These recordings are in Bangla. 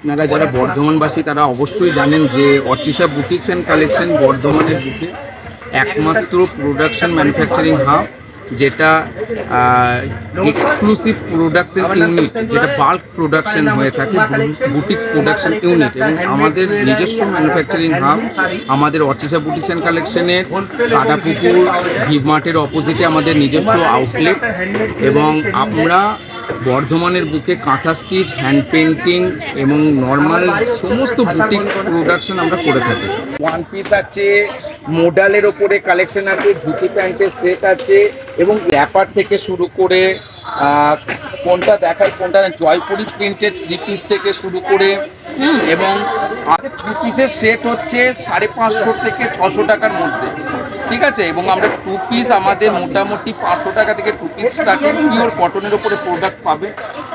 আপনারা যারা বর্ধমানবাসী তারা অবশ্যই জানেন যে অর্চিশা বুটিক্স অ্যান্ড কালেকশন বর্ধমানের বুকে একমাত্র প্রোডাকশন ম্যানুফ্যাকচারিং হাব, যেটা এক্সক্লুসিভ প্রোডাকশন ইউনিট, যেটা বাল্ক প্রোডাকশন হয়ে থাকে, বুটিক্স প্রোডাকশন ইউনিট। এবং আমাদের নিজস্ব ম্যানুফ্যাকচারিং হাব আমাদের অর্চিশা বুটিক্স অ্যান্ড কালেকশনের কাটাপুকুর ভিমার্টের অপোজিটে আমাদের নিজস্ব আউটলেট। এবং আমরা বর্ধমানের বুকে কাঁথা স্টিচ, হ্যান্ড পেন্টিং এবং নর্মাল সমস্ত বুটিক প্রোডাকশন আমরা করে থাকি। ওয়ান পিস আছে, মোডালের ওপরে কালেকশন আছে, ধুতি প্যান্টের সেট আছে, এবং র্যাপার থেকে শুরু করে কোনটা দেখার কোনটা জয়পুরি প্রিন্টেড 3 পিস থেকে শুরু করে, এবং আমাদের 2 পিসের সেট হচ্ছে 550 থেকে 600 টাকার মধ্যে, ঠিক আছে। এবং আমরা 2 পিস আমাদের মোটামুটি 500 টাকা থেকে 2 পিস স্টার্টিং পিওর কটনের ওপরে প্রোডাক্ট পাবে,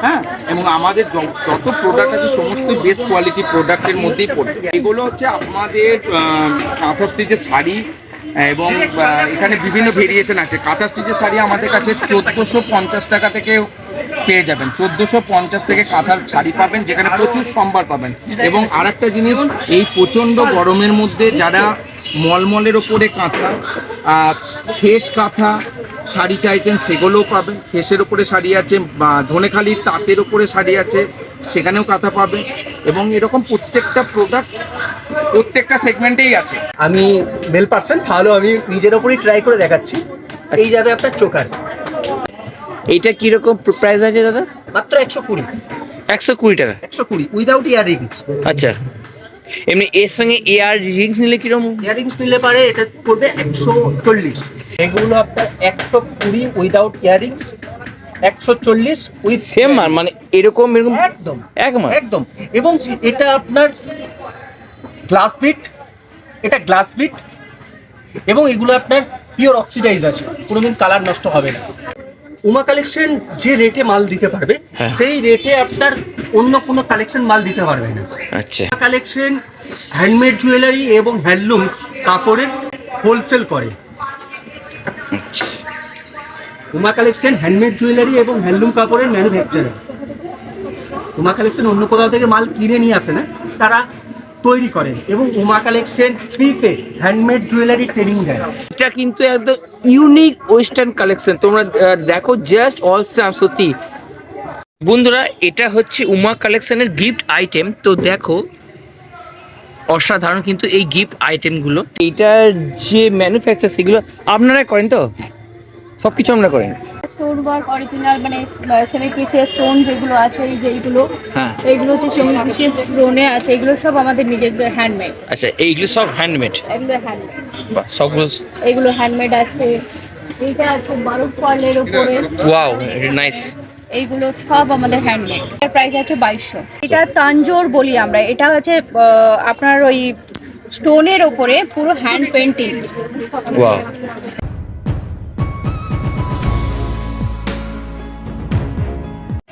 হ্যাঁ। এবং আমাদের যত প্রোডাক্ট আছে সমস্তই বেস্ট কোয়ালিটি প্রোডাক্টের মধ্যেই পড়বে। এগুলো হচ্ছে আমাদের কাঁথা স্টিচের শাড়ি, এবং এখানে বিভিন্ন ভেরিয়েশন আছে। কাঁথা স্টিচের শাড়ি আমাদের কাছে 1450 টাকা থেকে পেয়ে যাবেন, 1450 থেকে কাঁথার শাড়ি পাবেন, যেখানে প্রচুর সম্ভার পাবেন। এবং আরেকটা জিনিস, এই প্রচণ্ড গরমের মধ্যে যারা মলমলের ওপরে কাঁথা, খেস কাঁথা শাড়ি চাইছেন সেগুলোও পাবেন। খেসের ওপরে শাড়ি আছে, ধনেখালির তাঁতের ওপরে শাড়ি আছে, সেখানেও কাঁথা পাবে। এবং এরকম প্রত্যেকটা প্রোডাক্ট প্রত্যেকটা সেগমেন্টেই আছে। আমি মেল পার্সন, তাহলে আমি নিজের ওপরই ট্রাই করে দেখাচ্ছি। এই যাবে আপনার চোকার। এইটা কিরকম প্রাইস আছে দাদা? মাত্র 120। 120 টাকা? 120 উইদাউট ইয়াররিংস। আচ্ছা, এমনি এর সঙ্গে ইয়ার রিংস নিলে কিরকম? ইয়াররিংস নিলে পারে এটা পড়বে 140। এগুলো আপনার 120 উইদাউট ইয়াররিংস, 140 উইথ সেম মানে এরকম এরকম একদম একদম। এবং এটা আপনার গ্লাস বিট, এটা গ্লাস বিট, এবং এগুলো আপনার পিওর অক্সিডাইজ আছে, কোনোদিন কালার নষ্ট হবে না। উমা কালেকশন যে রেটে মাল দিতে পারবে, সেই রেটে আপনার অন্য কোনো কালেকশন মাল দিতে পারবে না। আচ্ছা, কালেকশন হ্যান্ডমেড জুয়েলারি এবং হ্যান্ডলুমস কাপড়ের হোলসেল করে। উমা কালেকশন হ্যান্ডমেড জুয়েলারি এবং হ্যান্ডলুম কাপড়ের ম্যানুফ্যাকচারার। উমা কালেকশন অন্য কোথাও থেকে মাল কিনে নিয়ে আসে না, তারা তৈরি করেন। এবং উমা কালেকশন ফ্রিতে হ্যান্ডমেড জুয়েলারি ট্রেনিং দেয়। এটা কিন্তু একদম ইউনিক ওয়েস্টার্ন কালেকশন, তোমরা দেখো জাস্ট অলসাম। সত্যি বন্ধুরা, এটা হচ্ছে উমা কালেকশনের গিফট আইটেম। তো দেখো অসাধারণ কিন্তু এই গিফট আইটেমগুলো। এইটার যে ম্যানুফ্যাকচার সেগুলো আপনারা করেন? তো সব কিছু আপনারা করেন? স্টোন ওয়ার্ক অরিজিনাল, মানে সেমি প্রিসিয়াস স্টোন যেগুলো আছে, এই যে এইগুলো, হ্যাঁ, এইগুলো হচ্ছে সেমি প্রিসিয়াস স্টোনে আছে, এগুলো সব আমাদের নিজেদের হ্যান্ডমেড। আচ্ছা, এইগুলো সব হ্যান্ডমেড? এগুলো হ্যান্ডমেড, বাহ, সবগুলো এগুলো হ্যান্ডমেড আছে। এইটা আছে 12 পার্লের উপরে, ওয়াও, নাইস। এইগুলো সব আমাদের হ্যান্ডমেড। এর প্রাইস আছে 2200। এটা তাঞ্জোর বলি আমরা, এটা হচ্ছে আপনার ওই স্টোনের উপরে পুরো হ্যান্ড পেন্টিং। ওয়াও।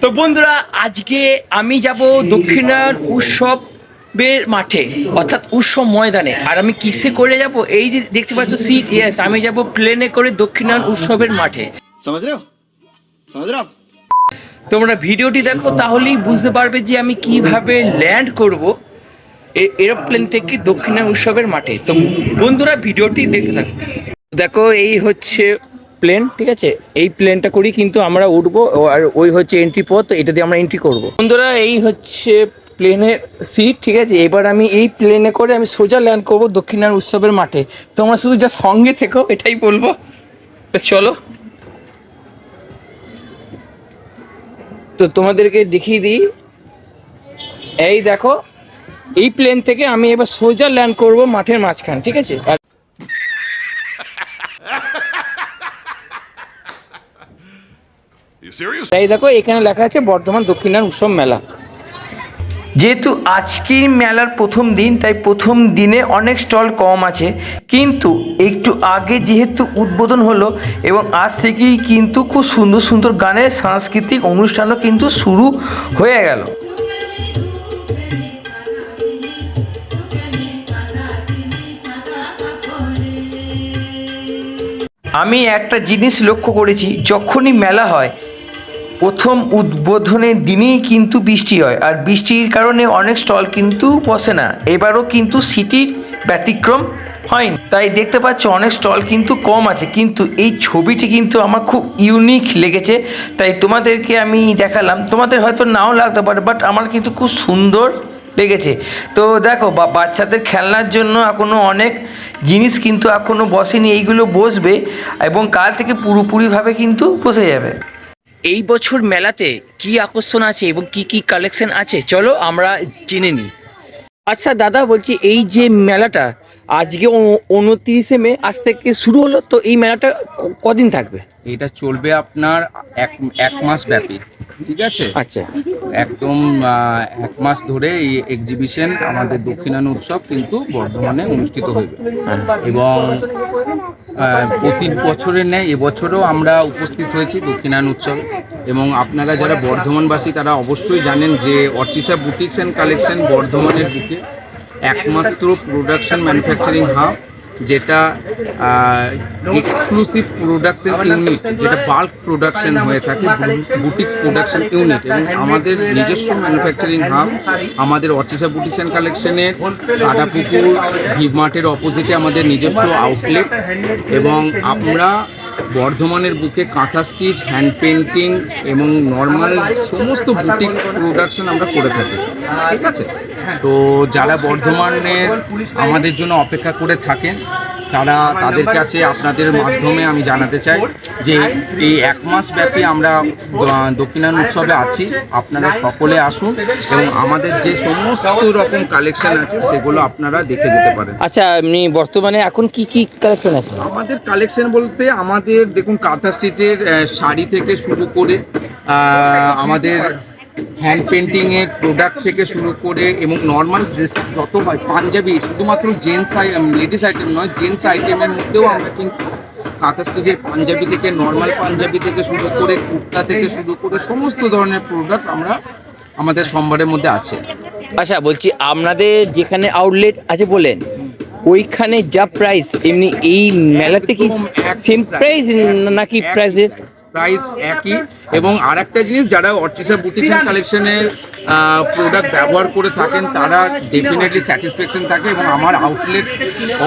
তো বন্ধুরা, আজকে আমি যাব দক্ষিণায়ন উৎসবের মাঠে, অর্থাৎ উৎসব ময়দানে। আর আমি কিসে করে যাব? এই যে দেখতে পাচ্ছ সিট, ইয়েস, আমি যাব প্লেনে করে দক্ষিণায়ন উৎসবের মাঠে। তোমরা ভিডিওটি দেখো, তাহলেই বুঝতে পারবে যে আমি কিভাবে ল্যান্ড করব এরোপ্লেন থেকে দক্ষিণায়ন উৎসবের মাঠে। তো বন্ধুরা ভিডিওটি দেখতে থাকো। দেখো এই হচ্ছে প্লেন, ঠিক আছে। এই প্লেনটা করি কিন্তু আমরা উঠবো, আর ওই হচ্ছে এন্ট্রি পথ, তো এটা দিয়ে আমরা এন্ট্রি করব। বন্ধুরা এই হচ্ছে প্লেনের সিট, ঠিক আছে। এবার আমি এই প্লেনে করে আমি সোজা ল্যান্ড করব দক্ষিণায়ন উৎসবের মাঠে। তোমরা শুধু যা সঙ্গে থেকো এটাই বলবো। তো চলো, তো তোমাদেরকে দেখিয়ে দিই। এই দেখো, এই প্লেন থেকে আমি এবার সোজা ল্যান্ড করব মাঠের মাঝখান, ঠিক আছে। আর এই দেখো এখানে লেখা আছে বর্ধমান দক্ষিণায়ন উৎসব মেলা। যেহেতু আজকের মেলার প্রথম দিন, তাই প্রথম দিনে অনেক স্টল কম আছে, কিন্তু একটু আগে যেহেতু উদ্বোধন হলো এবং আজ থেকেই কিন্তু খুব সুন্দর সুন্দর গানের সাংস্কৃতিক অনুষ্ঠানও কিন্তু শুরু হয়ে গেল। আমি একটা জিনিস লক্ষ্য করেছি, যখনই মেলা হয় প্রথম উদ্বোধনের দিনেই কিন্তু বৃষ্টি হয়, আর বৃষ্টির কারণে অনেক স্টল কিন্তু বসে না। এবারও কিন্তু সিটির ব্যতিক্রম হয়নি, তাই দেখতে পাচ্ছ অনেক স্টল কিন্তু কম আছে, কিন্তু এই ছবিটি কিন্তু আমার খুব ইউনিক লেগেছে, তাই তোমাদেরকে আমি দেখালাম। তোমাদের হয়তো নাও লাগতে পারে, বাট আমার কিন্তু খুব সুন্দর লেগেছে। তো দেখো বাচ্চাদের খেলনার জন্য এখনও অনেক জিনিস কিন্তু এখনও বসেনি, এইগুলো বসবে এবং কাল থেকে পুরোপুরিভাবে কিন্তু বসে যাবে। এই বছর মেলাতে কি আকর্ষণ আছে এবং কি কি কালেকশন আছে, চলো আমরা জেনে নিই। আচ্ছা দাদা, বলছি এই যে মেলাটা আজকে 29শে মে আজ থেকে শুরু হলো, তো এই মেলাটা কদিন থাকবে? এটা চলবে আপনার এক মাস ব্যাপী, ঠিক আছে? আচ্ছা, একদম 1 মাস ধরে এই এক্সিবিশন আমাদের দক্ষিণায়ন উৎসব কিন্তু বর্ধমানে অনুষ্ঠিত হইবে। এবং প্রতি বছরের ন্যায় এবছরও আমরা উপস্থিত হয়েছি দক্ষিণায়ন উৎসবে। এবং আপনারা যারা বর্ধমানবাসী তারা অবশ্যই জানেন যে অর্চিশা বুটিক্স অ্যান্ড কালেকশন বর্ধমানের বুকে একমাত্র প্রোডাকশন ম্যানুফ্যাকচারিং হাব, যেটা এক্সক্লুসিভ প্রোডাকশন ইউনিট, যেটা বাল্ক প্রোডাকশন হয়ে থাকে, বুটিক্স প্রোডাকশন ইউনিট। এবং আমাদের নিজস্ব ম্যানুফ্যাকচারিং হাব আমাদের অর্চিশা বুটিক্স অ্যান্ড কালেকশনের কাটাপুকুর ভিমার্টের অপোজিটে আমাদের নিজস্ব আউটলেট। এবং আমরা বর্ধমানের বুকে কাঁথা স্টিচ, হ্যান্ড পেন্টিং এবং নর্মাল সমস্ত বুটিক্স প্রোডাকশন আমরা করে থাকি, ঠিক আছে? তো যারা বর্ধমানের আমাদের জন্য অপেক্ষা করে থাকেন তাদের কাছে আপনাদের মাধ্যমে আমি জানাতে চাই যে এই 1 মাস ব্যাপী আমরা দক্ষিণায়ন উৎসবে আছি। আপনারা সকলে আসুন এবং আমাদের যে সমস্ত রকম কালেকশন আছে সেগুলো আপনারা দেখে যেতে পারেন। আচ্ছা, এমনি বর্তমানে এখন কি কি কালেকশন আছে? আমাদের কালেকশন বলতে আমাদের দেখুন কাঁথা স্টিচের শাড়ি থেকে শুরু করে আমাদের হ্যান্ড পেন্টিংয়ের প্রোডাক্ট থেকে শুরু করে এবং নর্মাল ড্রেস যত হয়, পাঞ্জাবি, শুধুমাত্র লেডিস আইটেম নয়, জেন্টস আইটেমের মধ্যেও আমরা কিন্তু কাঁথা স্টিচের পাঞ্জাবি থেকে, নর্মাল পাঞ্জাবি থেকে শুরু করে, কুর্তা থেকে শুরু করে সমস্ত ধরনের প্রোডাক্ট আমরা আমাদের সম্ভারের মধ্যে আছে। আচ্ছা, বলছি আপনাদের যেখানে আউটলেট আছে বলেন, ওইখানে যা প্রাইস এমনি এই মেলাতে কি সেম প্রাইস নাকি প্রাইসের প্রাইস একই? এবং আর একটা জিনিস, যারা অর্চিশা বুটিক্স অ্যান্ড কালেকশনের প্রোডাক্ট ব্যবহার করে থাকেন তারা ডেফিনেটলি স্যাটিসফ্যাকশন থাকে। এবং আমার আউটলেট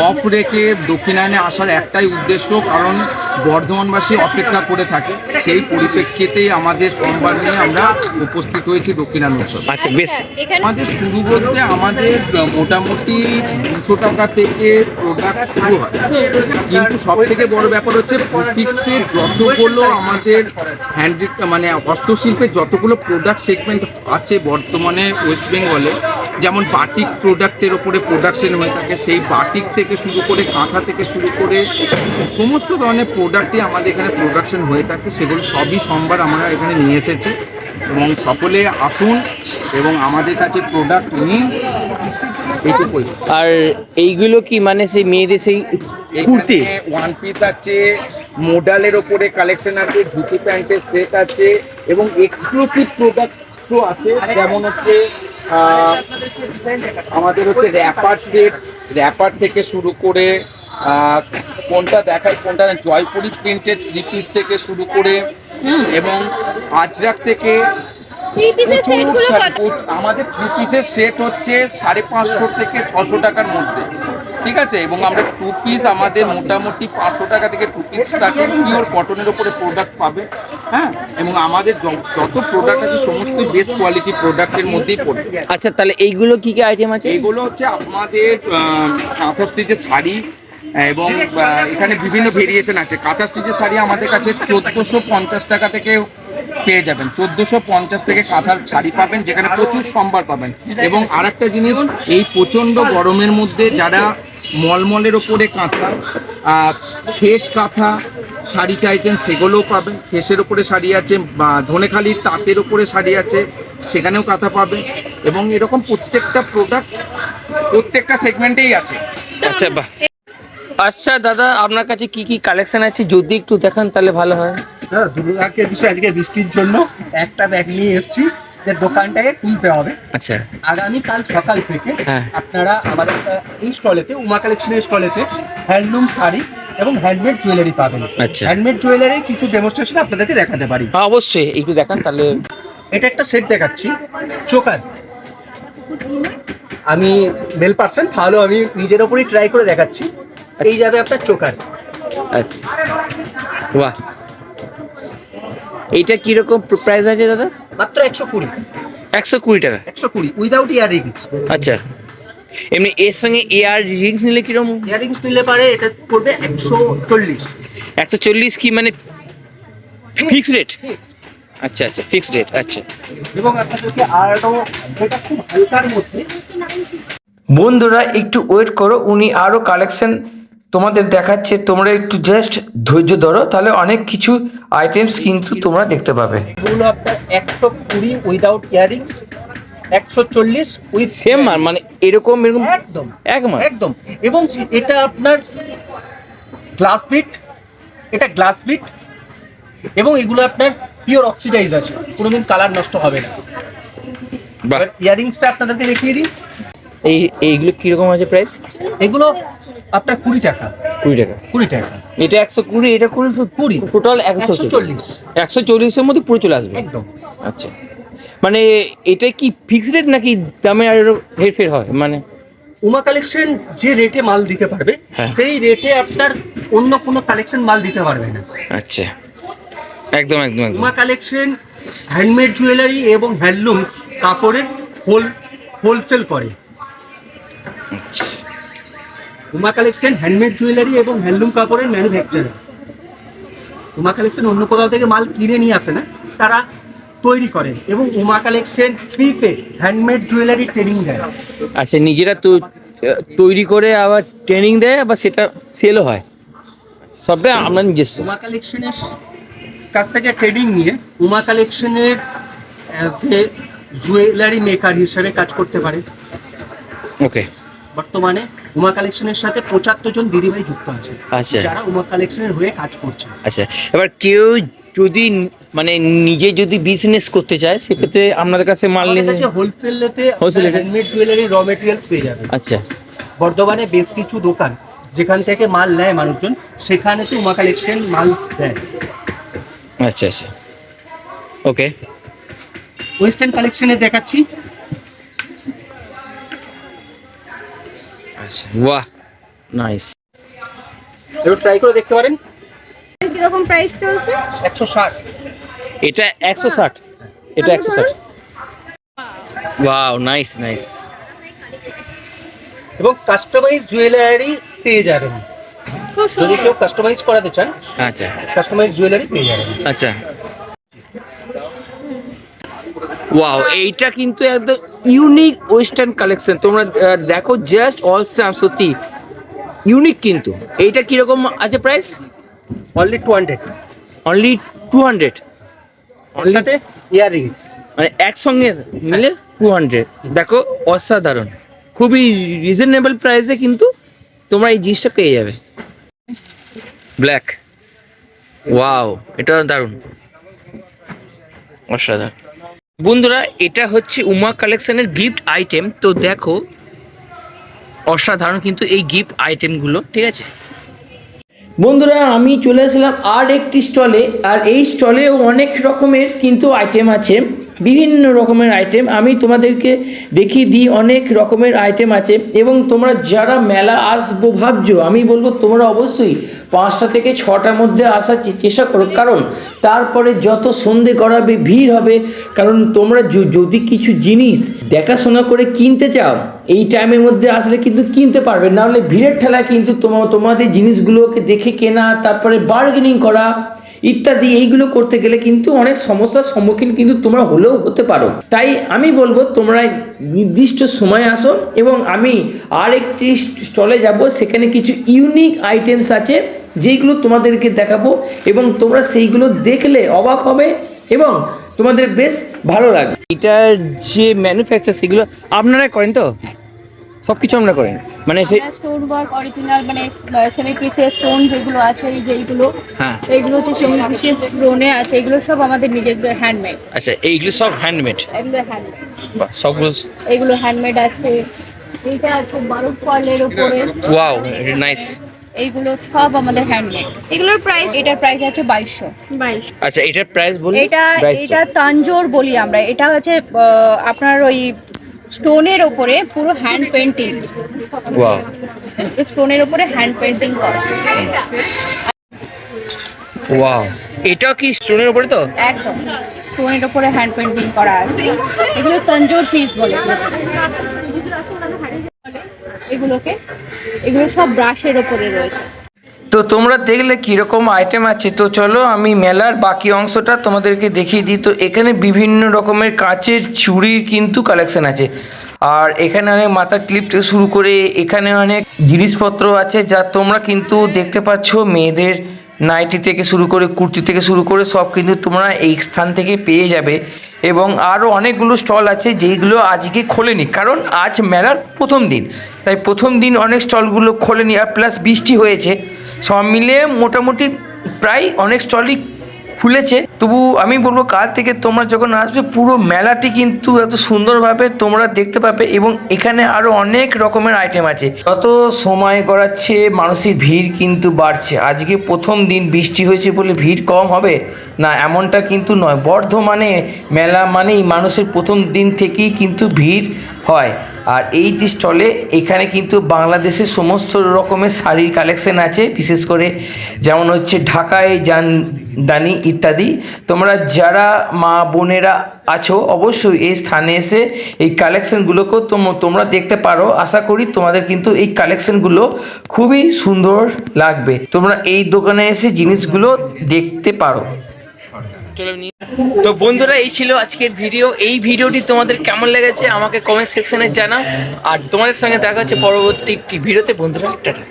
অফ রেখে দক্ষিণায়নে আসার একটাই উদ্দেশ্য, কারণ বর্ধমানবাসী অপেক্ষা করে থাকে। সেই পরিপ্রেক্ষিতেই আমাদের সোমবার নিয়ে আমরা উপস্থিত হয়েছি দক্ষিণায়ন উৎসব। আচ্ছা, বেশ। আমাদের শুরু বলতে আমাদের মোটামুটি 200 টাকা থেকে প্রোডাক্ট শুরু হয়, কিন্তু সব থেকে বড় ব্যাপার হচ্ছে বুটিক্সের যতগুলো আমাদের মানে হস্তশিল্পের যতগুলো প্রোডাক্ট সেগমেন্ট আছে বর্তমানে ওয়েস্ট বেঙ্গলে, যেমন বাটিক প্রোডাক্টের ওপরে প্রোডাকশন হয়ে থাকে, সেই বাটিক থেকে শুরু করে কাঁথা থেকে শুরু করে সমস্ত ধরনের প্রোডাক্টই আমাদের এখানে প্রোডাকশন হয়ে থাকে। সেগুলো সবই সোমবার আমরা এখানে নিয়ে এসেছি। এবং সকলে আসুন এবং আমাদের কাছে প্রোডাক্ট নিন, এইটুকুই। আর এইগুলো কি মানে সেই মেয়েদের সেই কুর্তি? ওয়ান পিস আছে, মোডালের ওপরে কালেকশন আছে, ধুতি প্যান্টের সেট আছে এবং এক্সক্লুসিভ প্রোডাক্টও আছে, যেমন হচ্ছে আমাদের হচ্ছে র্যাপার সেট, র্যাপার থেকে শুরু করে কোনটা দেখায় কোনটা জয়পুরি প্রিন্টেড 3 পিস থেকে শুরু করে এবং আজরাক থেকে আমাদের 3 পিসের সেট হচ্ছে 550 থেকে 600 টাকার মধ্যে, ঠিক আছে? এবং আমরা 2 পিস আমাদের মোটামুটি 500 টাকা থেকে 2 পিস স্টার্টিং পিওর কটনের উপরে প্রোডাক্ট পাবে। হ্যাঁ, এবং আমাদের যত প্রোডাক্ট আছে সমস্ত বেস্ট কোয়ালিটি প্রোডাক্টের মধ্যেই পড়বে। আচ্ছা, তাহলে এইগুলো কি কি আইটেম আছে? এইগুলো হচ্ছে আমাদের কাঁথা স্টিচের শাড়ি এবং এখানে বিভিন্ন ভেরিয়েশন আছে। কাঁথা স্টিচের শাড়ি আমাদের কাছে 1450 টাকা থেকে পেয়ে যাবেন, 1450 থেকে কাঁথার শাড়ি পাবেন, যেখানে প্রচুর সম্ভার পাবেন। এবং আর একটা জিনিস, এই প্রচণ্ড গরমের মধ্যে যারা মলমলের ওপরে কাঁথা, খেস কাঁথা শাড়ি চাইছেন সেগুলোও পাবেন। খেসের ওপরে শাড়ি আছে, ধনেখালির তাঁতের ওপরে শাড়ি আছে, সেখানেও কাঁথা পাবেন। এবং এরকম প্রত্যেকটা প্রোডাক্ট প্রত্যেকটা সেগমেন্টেই আছে। আচ্ছা, বাহ। আচ্ছা দাদা, আপনার কাছে কি কি কালেকশন আছে যদি একটু দেখান তাহলে ভালো হয়। দাদা, দুর্গাকে বিষয়ে আজকে বৃষ্টির জন্য একটা ব্যাগ নিয়ে এসেছি যে দোকানটাকে খুলতে হবে। আচ্ছা, আগামীকাল সকাল থেকে হ্যাঁ, আপনারা আমাদের এই স্টলেতে, উমা কালেকশনের স্টলেতে হ্যান্ডলুম শাড়ি এবং হ্যান্ডমেড জুয়েলারি পাবেন। আচ্ছা। হ্যান্ডমেড জুয়েলারি কিছু ডেমনস্ট্রেশন আপনাদেরকে দেখাতে পারি। হ্যাঁ অবশ্যই একটু দেখান তাহলে। এটা একটা সেট দেখাচ্ছি, চোকার। আমি মেল পার্সন, তাহলে আমি নিজের ওপরই ট্রাই করে দেখাচ্ছি। এই যাবে আপনার চোকার। আচ্ছা বাহ, এইটা কিরকম প্রাইস আছে দাদা? মাত্র 120। 120 টাকা। 120 উইদাউট ইয়াররিংস। আচ্ছা, এমনি এর সঙ্গে এয়ার রিংস নিলে কিরকম? ইয়াররিংস নিলে পারে এটা পড়বে 140। 140 কি মানে ফিক্স রেট? আচ্ছা আচ্ছা, ফিক্স রেট। আচ্ছা এবং আপনাদেরকে আরো যেটা খুব হালকার মধ্যে, বন্ধুরা একটু ওয়েট করো, উনি আরো কালেকশন তোমাদের দেখাচ্ছে, তোমরা একটু জাস্ট ধৈর্য ধরো, তাহলে অনেক কিছু আইটেমস কিন্তু তোমরা দেখতে পাবে। এগুলো আপনার 120 উইদাউট ইয়াররিংস, 140 উইথ সেম মানে এরকম এরকম একদম একদম। একদম। এবং এটা আপনার গ্লাস বিট, এটা গ্লাস বিট, এবং এগুলো আপনার পিওর অক্সিডাইজ আছে, কোনোদিন কালার নষ্ট হবে না। বাহ, ইয়াররিংসটা আপনাদেরকে দেখিয়ে দিই। এইগুলো কিরকম আছে প্রাইস? এগুলো আপনার 20 টাকা। 20 টাকা। 20 টাকা। এটা 120, এটা 20, টোটাল 140। 140 এর মধ্যে পুরো চলে আসবে একদম। আচ্ছা, মানে এটা কি ফিক্সড রেট নাকি দামে আর হেরফের হয়? মানে উমা কালেকশন যে রেটে মাল দিতে পারবে, হ্যাঁ। সেই রেটে আপনার অন্য কোনো কালেকশন মাল দিতে পারবে না। আচ্ছা, একদম একদম একদম। উমা কালেকশন হ্যান্ডমেড জুয়েলারি এবং হ্যান্ডলুমস কাপড়ের হোলসেল করে। আচ্ছা উমা কালেকশন হ্যান্ডমেড জুয়েলারি এবং হ্যান্ডলুম কাপড়ের ম্যানুফ্যাকচারার। উমা কালেকশন অন্য কোথাও থেকে মাল কিনে নিয়ে আসে না, তারা তৈরি করেন। এবং উমা কালেকশন ফ্রিতে হ্যান্ডমেড জুয়েলারি ট্রেনিং দেয়। আচ্ছা, নিজেরা তো তৈরি করে আবার ট্রেনিং দেয়, আবার সেটা সেলও হয়, সবটা আমরা নিজস্ব। উমা কালেকশনের কাছ থেকে ট্রেনিং নিয়ে উমা কালেকশনের যে জুয়েলারি মেকার হিসেবে কাজ করতে পারে। ওকে। বর্তমানে উমা কালেকশনের সাথে 75 জন দিদিভাই যুক্ত আছে, আচ্ছা যারা উমা কালেকশনের হয়ে কাজ করছে। আচ্ছা, এবার কেউ যদি মানে নিজে যদি বিজনেস করতে চায়, সেক্ষেত্রে আপনাদের কাছে মাল আমাদের নিয়ে কাছে হোলসেলেতে Wholesale-এ? হ্যান্ডমেড জুয়েলারি র মেটেরিয়ালস পেয়ে যাবেন। আচ্ছা বর্ধমানে বেশ কিছু দোকান যেখান থেকে মাল নেয় মানুষজন, সেখানে তো উমা কালেকশন মাল দেয়। আচ্ছা আচ্ছা, ওকে। ওয়েস্টার্ন কালেকশনে দেখাচ্ছি। আচ্ছা, বাহ, নাইস। এবার ট্রাই করে দেখতে পারেন। কিরকম প্রাইস চলছে? 160। এটা 160, এটা 160। Wow, nice nice. এবং কাস্টমাইজ জুয়েলারি পেয়ে যাবেন। খুব যদি সুন্দর। কেউ কাস্টমাইজ করাতে চান, আচ্ছা কাস্টমাইজ জুয়েলারি পেয়ে যাবেন। আচ্ছা, ওয়াও, এইটা কিন্তু একদম ইউনিক ওয়েস্টার্ন কালেকশন। তোমরা দেখো, জাস্ট অলসাম, সত্যি ইউনিক। কিন্তু এইটা কিরকম আছে প্রাইস? অনলি 200। অনলি 200, ওর সাথে ইয়াররিংস। মানে একসঙ্গে মিলে 200। দেখো, অসাধারণ, খুবই রিজনেবল প্রাইসে কিন্তু তোমরা এই জিনিসটা পেয়ে যাবে। ব্ল্যাক, ওয়াও, এটা দারুণ, অসাধারণ। বন্ধুরা, এটা হচ্ছে উমা কালেকশনের গিফট আইটেম। তো দেখো, অসাধারণ কিন্তু এই গিফট আইটেমগুলো, ঠিক আছে বন্ধুরা। আমি চলে আসলাম আর একটি স্টলে, আর এই স্টলেও অনেক রকমের কিন্তু আইটেম আছে, বিভিন্ন রকমের আইটেম আমি তোমাদেরকে দেখিয়ে দিই। অনেক রকমের আইটেম আছে, এবং তোমরা যারা মেলা আসবো ভাবছো, আমি বলবো তোমরা অবশ্যই 5টা থেকে 6টার মধ্যে আসার চেষ্টা করো, কারণ তারপরে যত সন্ধে গড়াবে ভিড় হবে। কারণ তোমরা যদি কিছু জিনিস দেখাশোনা করে কিনতে চাও, এই টাইমের মধ্যে আসলে কিন্তু কিনতে পারবে, না হলে ভিড়ের ঠেলা কিন্তু তোমাদের জিনিসগুলোকে দেখে কেনা, তারপরে বার্গেনিং করা ইত্যাদি, এইগুলো করতে গেলে কিন্তু অনেক সমস্যার সম্মুখীন কিন্তু তোমরা হলেও হতে পারো। তাই আমি বলবো তোমরা নির্দিষ্ট সময় আসো, এবং আমি আর একটি স্টলে যাব, সেখানে কিছু ইউনিক আইটেমস আছে যেগুলো তোমাদেরকে দেখাবো, এবং তোমরা সেইগুলো দেখলে অবাক হবে এবং তোমাদের বেশ ভালো লাগবে। এটার যে ম্যানুফ্যাকচার, সেগুলো আপনারা করেন তো? সব কিছু আপনারা করেন, মানে সেই স্টোন ওয়ার্ক অরিজিনাল, মানে সেমি প্রিসিয়াস স্টোন যেগুলো আছে, এই যেগুলো, হ্যাঁ, এইগুলো হচ্ছে সেমি প্রিসিয়াস স্টোনে আছে, এগুলো সব আমাদের নিজেদের হ্যান্ডমেড। আচ্ছা, এইগুলো সব হ্যান্ডমেড? এগুলো হ্যান্ডমেড, বাহ, সবগুলো এগুলো হ্যান্ডমেড আছে। এইটা আছে 12 পার্লের উপরে। Wow, nice. এইগুলো সব আমাদের হ্যান্ডমেড। এগুলোর প্রাইস, এটার প্রাইস আছে 2200। আচ্ছা, এটার প্রাইস বলি। এটা এটা তাঞ্জোর বলি আমরা। এটা হচ্ছে আপনার ওই স্টোনের ওপরে পুরো হ্যান্ড পেন্টিং, ওয়াও, স্টোনের ওপরে হ্যান্ড পেন্টিং করা। ওয়াও, এটা কি স্টোনের উপরে তো? একদম স্টোনের ওপরে হ্যান্ড পেন্টিং করা আছে। এগুলো তাঞ্জোর পিস বলে এগুলোকে। এগুলো সব ব্রাশের ওপরে রয়েছে। তো তোমরা দেখলে কিরকম আইটেম আছে। তো চলো আমি মেলার বাকি অংশটা তোমাদেরকে দেখিয়ে দিই। তো এখানে বিভিন্ন রকমের কাচের চুড়ির কিন্তু কালেকশন আছে, আর এখানে অনেক মাথা ক্লিপ থেকে শুরু করে এখানে অনেক জিনিসপত্র আছে যা তোমরা কিন্তু দেখতে পাচ্ছ। মেয়েদের নাইটি থেকে শুরু করে কুর্তি থেকে শুরু করে সব কিন্তু তোমরা এই স্থান থেকে পেয়ে যাবে। এবং আরও অনেকগুলো স্টল আছে যেইগুলো আজকে খোলেনি, কারণ আজ মেলার প্রথম দিন, তাই প্রথম দিন অনেক স্টলগুলো খোলেনি। আর প্লাস বৃষ্টি হয়েছে, সব মিলিয়ে মোটামুটি প্রায় অনেক স্টলই খুলেছে। তবু আমি বলবো কাল থেকে তোমরা যখন আসবে পুরো মেলাটি কিন্তু এত সুন্দরভাবে তোমরা দেখতে পাবে। এবং এখানে আরও অনেক রকমের আইটেম আছে। যত সময় গড়াচ্ছে মানুষের ভিড় কিন্তু বাড়ছে। আজকে প্রথম দিন বৃষ্টি হয়েছে বলে ভিড় কম হবে না, এমনটা কিন্তু নয়। বর্ধমানে মেলা মানেই মানুষের প্রথম দিন থেকেই কিন্তু ভিড় হয়। আর এই যে স্টলে এখানে কিন্তু বাংলাদেশের সমস্ত রকমের শাড়ির কালেকশন আছে, বিশেষ করে যেমন হচ্ছে ঢাকায় জামদানি ইত্যাদি। তোমরা যারা মা বোনেরা আছো অবশ্যই এই স্থানে এসে এই কালেকশনগুলোকেও তোমরা দেখতে পারো। আশা করি তোমাদের কিন্তু এই কালেকশনগুলো খুবই সুন্দর লাগবে। তোমরা এই দোকানে এসে জিনিসগুলো দেখতে পারো। তো বন্ধুরা, এই ছিল আজকের ভিডিও। এই ভিডিওটি তোমাদের কেমন লেগেছে আমাকে কমেন্ট সেকশনে জানাও। আর তোমাদের সঙ্গে দেখা হচ্ছে পরবর্তী একটি ভিডিওতে। বন্ধুরা, টাটা।